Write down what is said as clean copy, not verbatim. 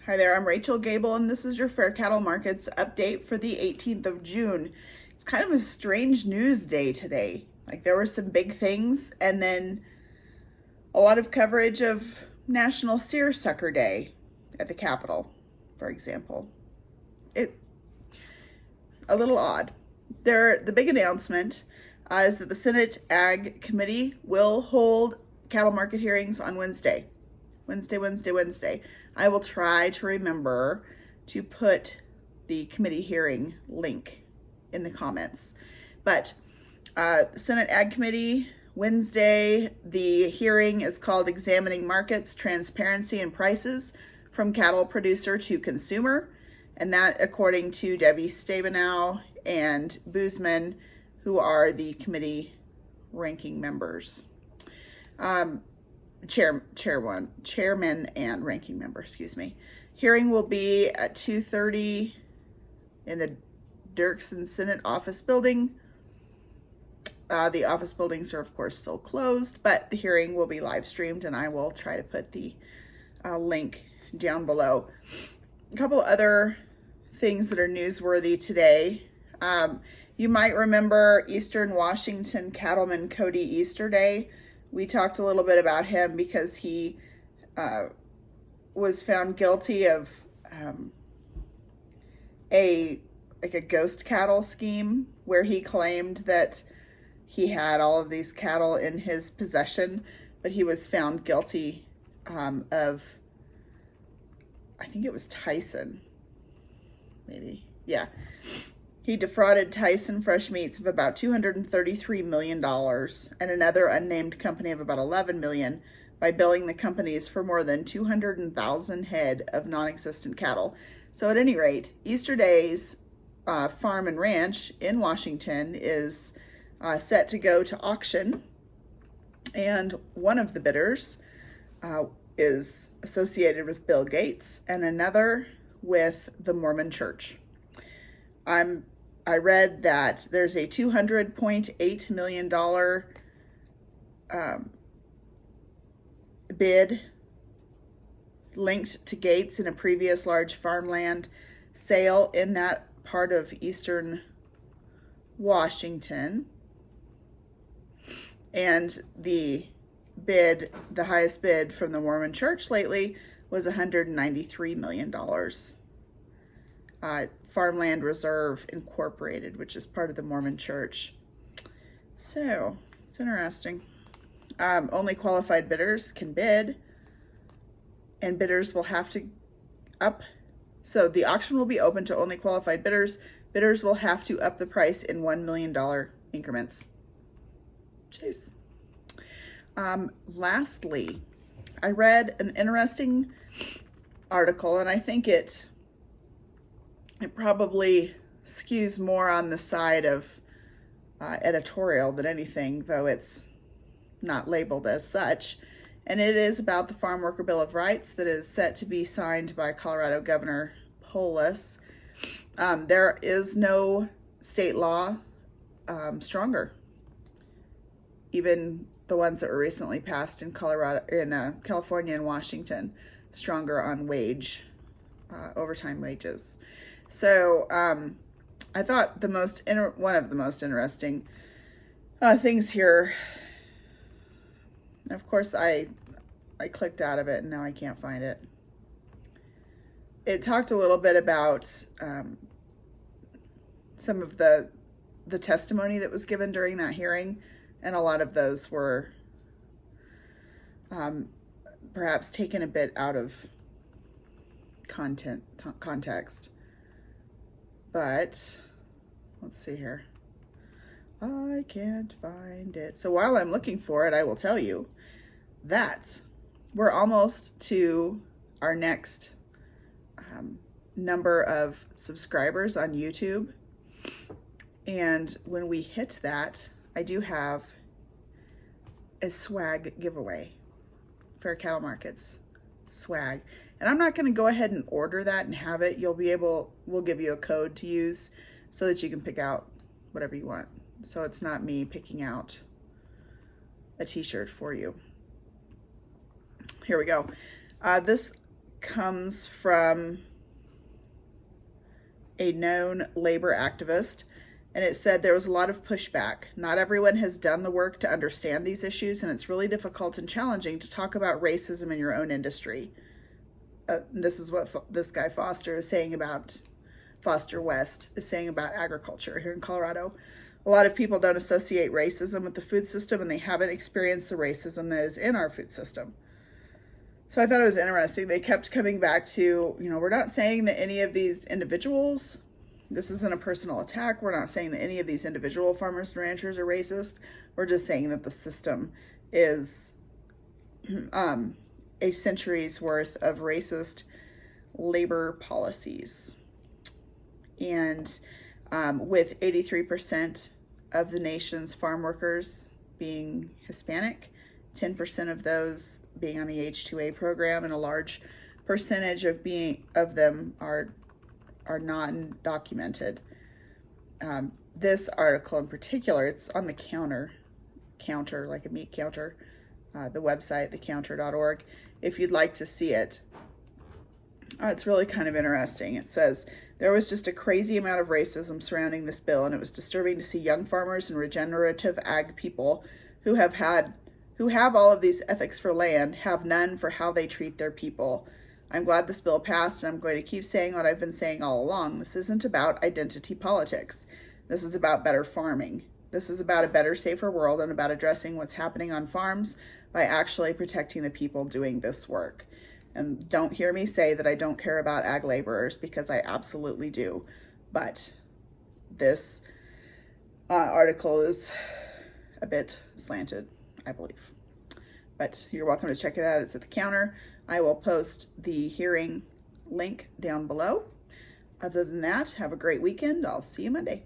Hi there, I'm Rachel Gable, and this is your Fair Cattle Markets update for the 18th of June. It's kind of a strange news day today. Like, there were some big things, and then a lot of coverage of National Seersucker Day at the Capitol, for example. A little odd. The big announcement is that the Senate Ag Committee will hold cattle market hearings on Wednesday. Wednesday. I will try to remember to put the committee hearing link in the comments. But Senate Ag Committee, Wednesday, the hearing is called Examining Markets, Transparency, and Prices from Cattle Producer to Consumer. And that, according to Debbie Stabenow and Boozman, who are the committee ranking members. Chairman and ranking member, excuse me. Hearing will be at 2:30 in the Dirksen Senate office building. The office buildings are, of course, still closed, but the hearing will be live streamed, and I will try to put the link down below. A couple other things that are newsworthy today. You might remember Eastern Washington cattleman Cody Easterday. We talked a little bit about him because he was found guilty of a ghost cattle scheme where he claimed that he had all of these cattle in his possession, but he was found guilty of, I think it was Tyson, maybe, yeah. He defrauded Tyson Fresh Meats of about $233 million and another unnamed company of about $11 million by billing the companies for more than 200,000 head of non-existent cattle. So at any rate, Easterday's farm and ranch in Washington is set to go to auction, and one of the bidders is associated with Bill Gates and another with the Mormon Church. I read that there's a $200.8 million bid linked to Gates in a previous large farmland sale in that part of eastern Washington. And the highest bid from the Mormon Church lately was $193 million. Farmland Reserve Incorporated, which is part of the Mormon Church. So it's interesting. Only qualified bidders can bid, and bidders will have to so the auction will be open to only qualified bidders. Bidders will have to up the price in $1 million increments. Jeez. Lastly, I read an interesting article, and I think it probably skews more on the side of editorial than anything, though it's not labeled as such. And it is about the Farm Worker Bill of Rights that is set to be signed by Colorado Governor Polis. There is no state law stronger. Even the ones that were recently passed in California and Washington, stronger on overtime wages. So I thought one of the most interesting things here, of course I clicked out of it and now I can't find it. It talked a little bit about some of the testimony that was given during that hearing, and a lot of those were perhaps taken a bit out of context. But let's see here. I can't find it. So while I'm looking for it, I will tell you that we're almost to our next number of subscribers on YouTube. And when we hit that, I do have a swag giveaway. Fair Cattle Markets swag. And I'm not going to go ahead and order that and have it. We'll give you a code to use so that you can pick out whatever you want. So it's not me picking out a t-shirt for you. Here we go. This comes from a known labor activist, and it said there was a lot of pushback. Not everyone has done the work to understand these issues, and it's really difficult and challenging to talk about racism in your own industry. This is what this guy Foster is saying about, Foster West is saying about agriculture here in Colorado. A lot of people don't associate racism with the food system, and they haven't experienced the racism that is in our food system. So I thought it was interesting. They kept coming back to, we're not saying that any of these individuals, this isn't a personal attack. We're not saying that any of these individual farmers and ranchers are racist. We're just saying that the system is a century's worth of racist labor policies. And with 83% of the nation's farm workers being Hispanic, 10% of those being on the H-2A program, and a large percentage of them are non-documented. This article in particular, it's on the counter, like a meat counter, the website, thecounter.org, if you'd like to see it. It's really kind of interesting. It says, there was just a crazy amount of racism surrounding this bill, and it was disturbing to see young farmers and regenerative ag people who have all of these ethics for land have none for how they treat their people. I'm glad this bill passed, and I'm going to keep saying what I've been saying all along. This isn't about identity politics. This is about better farming. This is about a better, safer world, and about addressing what's happening on farms by actually protecting the people doing this work. And don't hear me say that I don't care about ag laborers, because I absolutely do. But this article is a bit slanted, I believe. But you're welcome to check it out. It's at the counter. I will post the hearing link down below. Other than that, have a great weekend. I'll see you Monday.